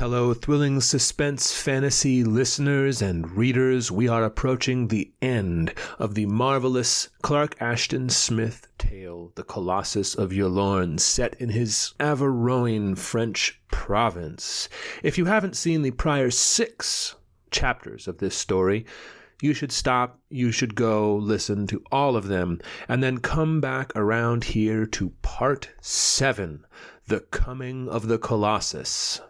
Hello, thrilling suspense fantasy listeners and readers. We are approaching the end of the marvelous Clark Ashton Smith tale, The Colossus of Ylourgne, set in his Averoigne French province. If you haven't seen the prior 6 chapters of this story, you should stop, you should go listen to all of them, and then come back around here to part 7, The Coming of the Colossus.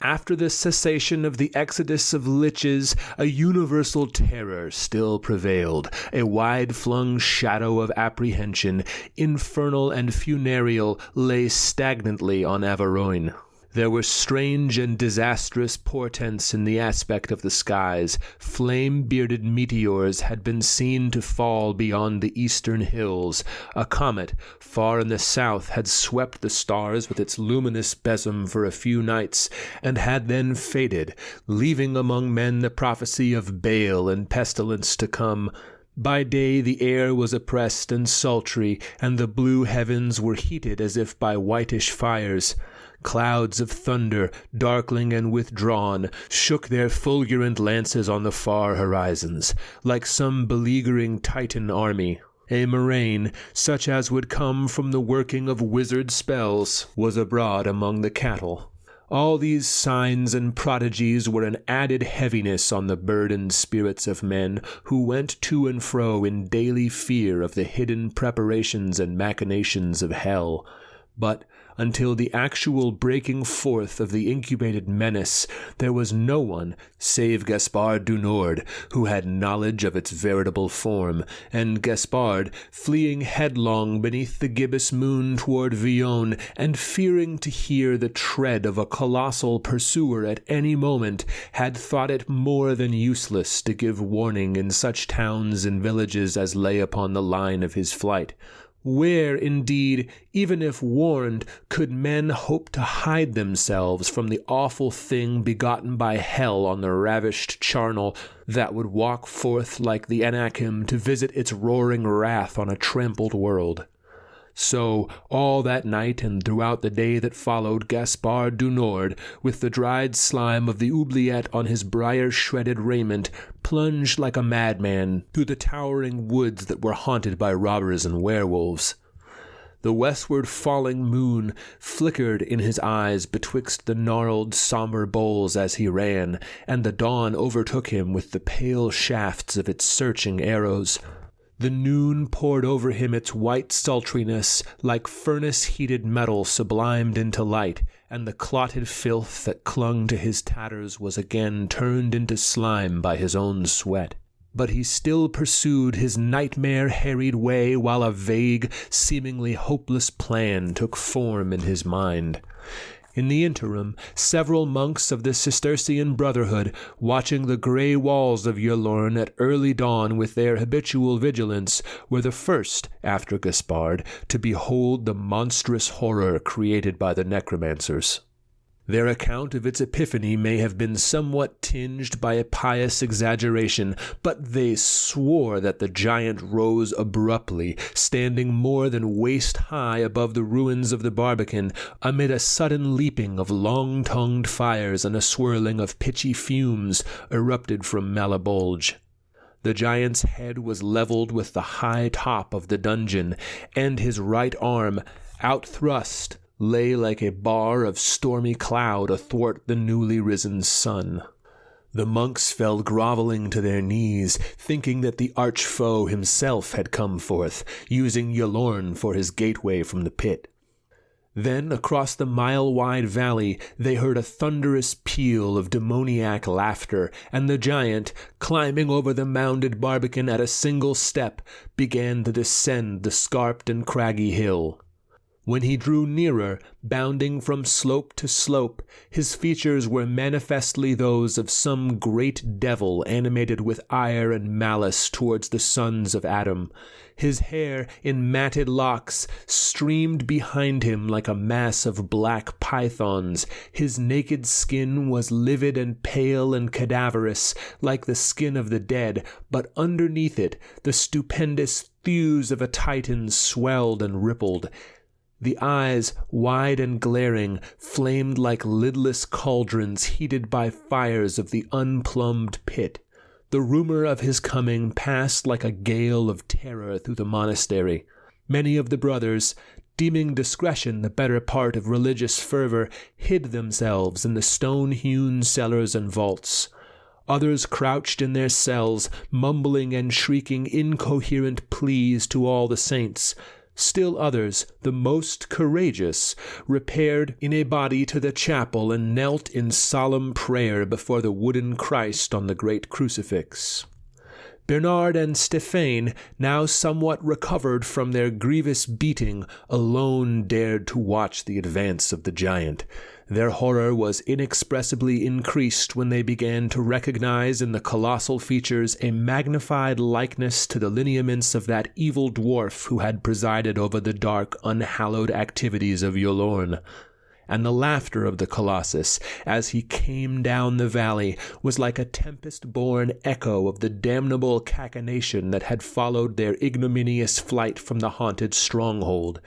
After the cessation of the exodus of liches, a universal terror still prevailed, a wide-flung shadow of apprehension, infernal and funereal, lay stagnantly on Averoigne. There were strange and disastrous portents in the aspect of the skies. Flame-bearded meteors had been seen to fall beyond the eastern hills. A comet, far in the south, had swept the stars with its luminous besom for a few nights, and had then faded, leaving among men the prophecy of bale and pestilence to come. By day the air was oppressed and sultry, and the blue heavens were heated as if by whitish fires. Clouds of thunder, darkling and withdrawn, shook their fulgurant lances on the far horizons, like some beleaguering Titan army. A murrain, such as would come from the working of wizard spells, was abroad among the cattle. All these signs and prodigies were an added heaviness on the burdened spirits of men, who went to and fro in daily fear of the hidden preparations and machinations of hell. But until the actual breaking forth of the incubated menace, there was no one, save Gaspard du Nord, who had knowledge of its veritable form, and Gaspard, fleeing headlong beneath the gibbous moon toward Villon, and fearing to hear the tread of a colossal pursuer at any moment, had thought it more than useless to give warning in such towns and villages as lay upon the line of his flight. Where, indeed, even if warned, could men hope to hide themselves from the awful thing begotten by hell on the ravished charnel, that would walk forth like the Anakim to visit its roaring wrath on a trampled world? So, all that night and throughout the day that followed, Gaspard du Nord, with the dried slime of the oubliette on his briar-shredded raiment, plunged like a madman through the towering woods that were haunted by robbers and werewolves. The westward falling moon flickered in his eyes betwixt the gnarled, somber boles as he ran, and the dawn overtook him with the pale shafts of its searching arrows. The noon poured over him its white sultriness, like furnace-heated metal sublimed into light, and the clotted filth that clung to his tatters was again turned into slime by his own sweat. But he still pursued his nightmare-harried way while a vague, seemingly hopeless plan took form in his mind. In the interim, several monks of the Cistercian Brotherhood, watching the grey walls of Ylourgne at early dawn with their habitual vigilance, were the first, after Gaspard, to behold the monstrous horror created by the necromancers. Their account of its epiphany may have been somewhat tinged by a pious exaggeration, but they swore that the giant rose abruptly, standing more than waist-high above the ruins of the Barbican, amid a sudden leaping of long-tongued fires and a swirling of pitchy fumes erupted from Malabulge. The giant's head was leveled with the high top of the dungeon, and his right arm, outthrust, lay like a bar of stormy cloud athwart the newly risen sun. The monks fell grovelling to their knees, thinking that the arch-foe himself had come forth, using Ylourgne for his gateway from the pit. Then, across the mile-wide valley, they heard a thunderous peal of demoniac laughter, and the giant, climbing over the mounded barbican at a single step, began to descend the scarped and craggy hill. When he drew nearer, bounding from slope to slope, his features were manifestly those of some great devil animated with ire and malice towards the sons of Adam. His hair, in matted locks, streamed behind him like a mass of black pythons. His naked skin was livid and pale and cadaverous, like the skin of the dead, but underneath it the stupendous thews of a Titan swelled and rippled. The eyes, wide and glaring, flamed like lidless cauldrons heated by fires of the unplumbed pit. The rumor of his coming passed like a gale of terror through the monastery. Many of the brothers, deeming discretion the better part of religious fervor, hid themselves in the stone-hewn cellars and vaults. Others crouched in their cells, mumbling and shrieking incoherent pleas to all the saints. Still others, the most courageous, repaired in a body to the chapel and knelt in solemn prayer before the wooden Christ on the great crucifix. Bernard and Stéphane, now somewhat recovered from their grievous beating, alone dared to watch the advance of the giant. Their horror was inexpressibly increased when they began to recognize in the colossal features a magnified likeness to the lineaments of that evil dwarf who had presided over the dark, unhallowed activities of Ylourgne. And the laughter of the Colossus, as he came down the valley, was like a tempest-born echo of the damnable cachinnation that had followed their ignominious flight from the haunted stronghold.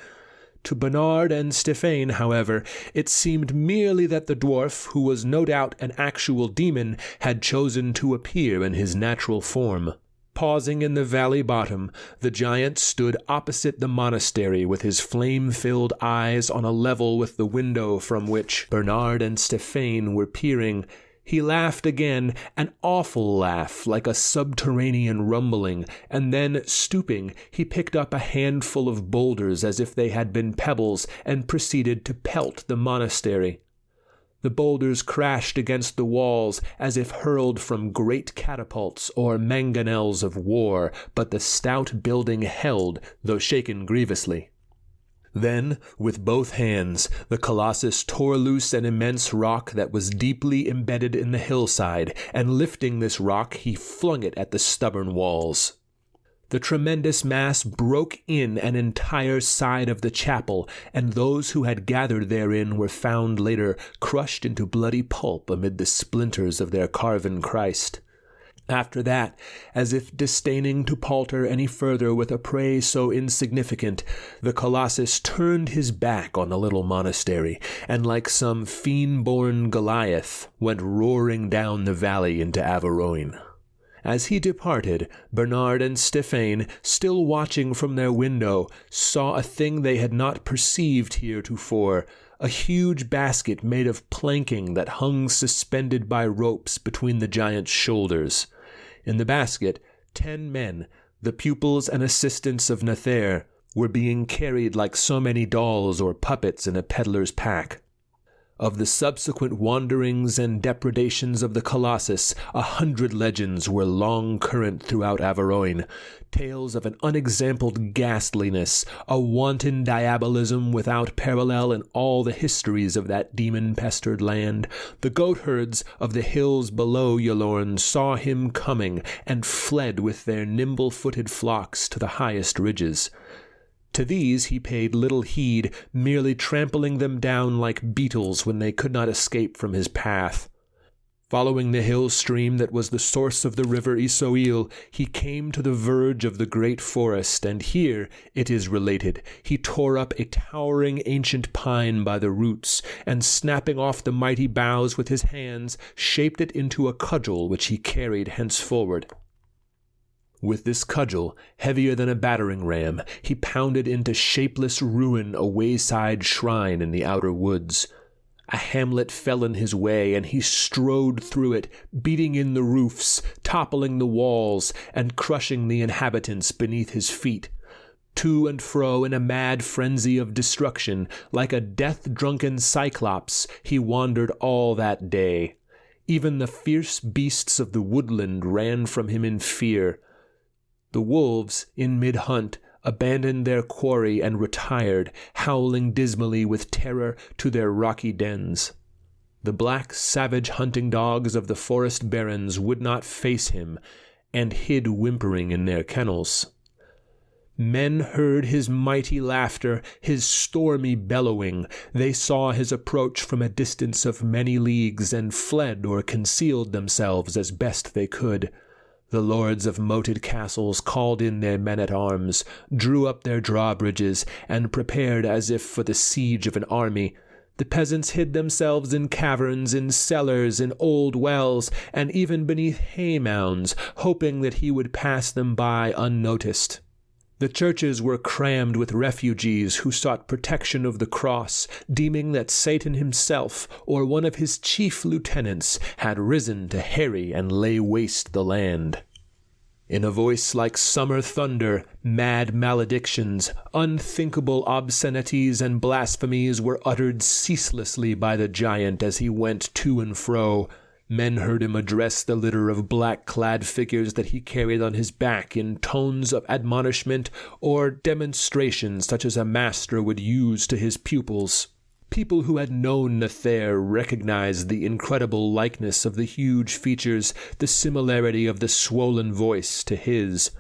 To Bernard and Stéphane, however, it seemed merely that the dwarf, who was no doubt an actual demon, had chosen to appear in his natural form. Pausing in the valley bottom, the giant stood opposite the monastery with his flame-filled eyes on a level with the window from which Bernard and Stéphane were peering. He laughed again, an awful laugh like a subterranean rumbling, and then, stooping, he picked up a handful of boulders as if they had been pebbles and proceeded to pelt the monastery. The boulders crashed against the walls as if hurled from great catapults or mangonels of war, but the stout building held, though shaken grievously. Then, with both hands, the Colossus tore loose an immense rock that was deeply embedded in the hillside, and lifting this rock, he flung it at the stubborn walls. The tremendous mass broke in an entire side of the chapel, and those who had gathered therein were found later crushed into bloody pulp amid the splinters of their carven Christ. After that, as if disdaining to palter any further with a prey so insignificant, the Colossus turned his back on the little monastery, and like some fiend-born Goliath, went roaring down the valley into Averoigne. As he departed, Bernard and Stéphane, still watching from their window, saw a thing they had not perceived heretofore, a huge basket made of planking that hung suspended by ropes between the giant's shoulders. In the basket, 10 men, the pupils and assistants of Nathaire, were being carried like so many dolls or puppets in a peddler's pack. Of the subsequent wanderings and depredations of the Colossus, 100 legends were long current throughout Avaroin, tales of an unexampled ghastliness, a wanton diabolism without parallel in all the histories of that demon-pestered land. The goatherds of the hills below Ylourgne saw him coming, and fled with their nimble-footed flocks to the highest ridges. To these he paid little heed, merely trampling them down like beetles when they could not escape from his path. Following the hill stream that was the source of the river Issoil, he came to the verge of the great forest, and here, it is related, he tore up a towering ancient pine by the roots, and snapping off the mighty boughs with his hands, shaped it into a cudgel which he carried henceforward. With this cudgel, heavier than a battering ram, he pounded into shapeless ruin a wayside shrine in the outer woods. A hamlet fell in his way, and he strode through it, beating in the roofs, toppling the walls, and crushing the inhabitants beneath his feet. To and fro in a mad frenzy of destruction, like a death-drunken cyclops, he wandered all that day. Even the fierce beasts of the woodland ran from him in fear. The wolves, in mid-hunt, abandoned their quarry and retired, howling dismally with terror, to their rocky dens. The black, savage hunting dogs of the forest barrens would not face him, and hid whimpering in their kennels. Men heard his mighty laughter, his stormy bellowing. They saw his approach from a distance of many leagues, and fled or concealed themselves as best they could. The lords of moated castles called in their men-at-arms, drew up their drawbridges, and prepared as if for the siege of an army. The peasants hid themselves in caverns, in cellars, in old wells, and even beneath hay-mounds, hoping that he would pass them by unnoticed. The churches were crammed with refugees who sought protection of the cross, deeming that Satan himself, or one of his chief lieutenants, had risen to harry and lay waste the land. In a voice like summer thunder, mad maledictions, unthinkable obscenities and blasphemies were uttered ceaselessly by the giant as he went to and fro. Men heard him address the litter of black-clad figures that he carried on his back in tones of admonishment or demonstration such as a master would use to his pupils. People who had known Nether recognized the incredible likeness of the huge features, the similarity of the swollen voice to his.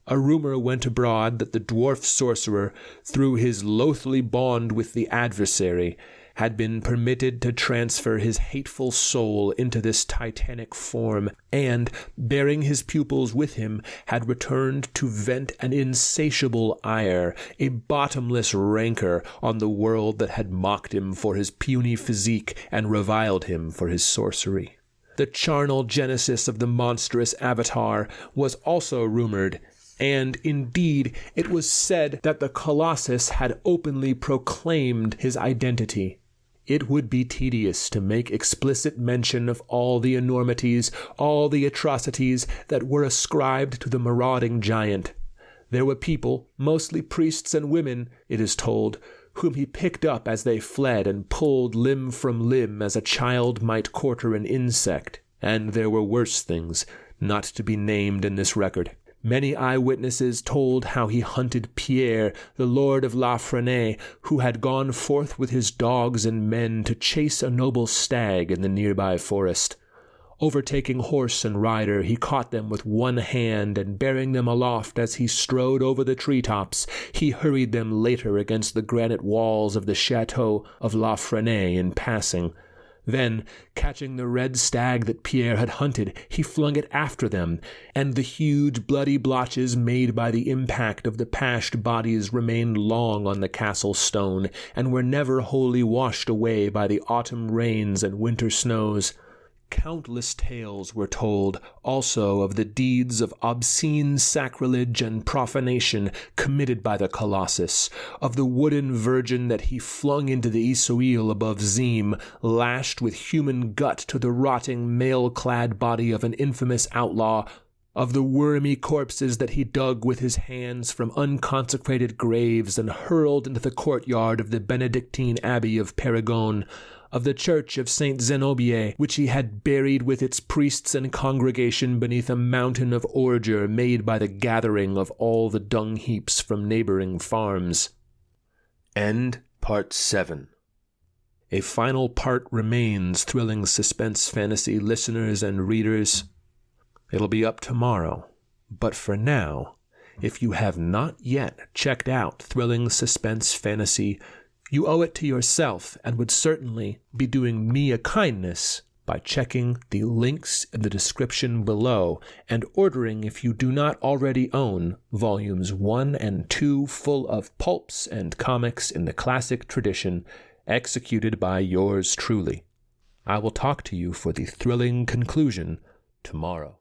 A rumor went abroad that the dwarf sorcerer, through his loathly bond with the adversary, had been permitted to transfer his hateful soul into this titanic form, and, bearing his pupils with him, had returned to vent an insatiable ire, a bottomless rancor, on the world that had mocked him for his puny physique and reviled him for his sorcery. The charnel genesis of the monstrous avatar was also rumored, and, indeed, it was said that the Colossus had openly proclaimed his identity. It would be tedious to make explicit mention of all the enormities, all the atrocities that were ascribed to the marauding giant. There were people, mostly priests and women, it is told, whom he picked up as they fled and pulled limb from limb as a child might quarter an insect. And there were worse things, not to be named in this record. Many eyewitnesses told how he hunted Pierre, the lord of La Frenais, who had gone forth with his dogs and men to chase a noble stag in the nearby forest. Overtaking horse and rider, he caught them with one hand, and bearing them aloft as he strode over the treetops, he hurried them later against the granite walls of the chateau of La Frenais in passing. Then, catching the red stag that Pierre had hunted, he flung it after them, and the huge bloody blotches made by the impact of the pashed bodies remained long on the castle stone, and were never wholly washed away by the autumn rains and winter snows. Countless tales were told, also, of the deeds of obscene sacrilege and profanation committed by the Colossus, of the wooden virgin that he flung into the Isouil above Zim, lashed with human gut to the rotting, mail-clad body of an infamous outlaw, of the wormy corpses that he dug with his hands from unconsecrated graves and hurled into the courtyard of the Benedictine Abbey of Perigone, of the church of Saint Zenobie, which he had buried with its priests and congregation beneath a mountain of ordure made by the gathering of all the dung heaps from neighboring farms. End Part 7. A final part remains, thrilling suspense fantasy listeners and readers. It'll be up tomorrow, but for now, if you have not yet checked out thrilling suspense fantasy, you owe it to yourself and would certainly be doing me a kindness by checking the links in the description below and ordering, if you do not already own, volumes 1 and 2 full of pulps and comics in the classic tradition, executed by yours truly. I will talk to you for the thrilling conclusion tomorrow.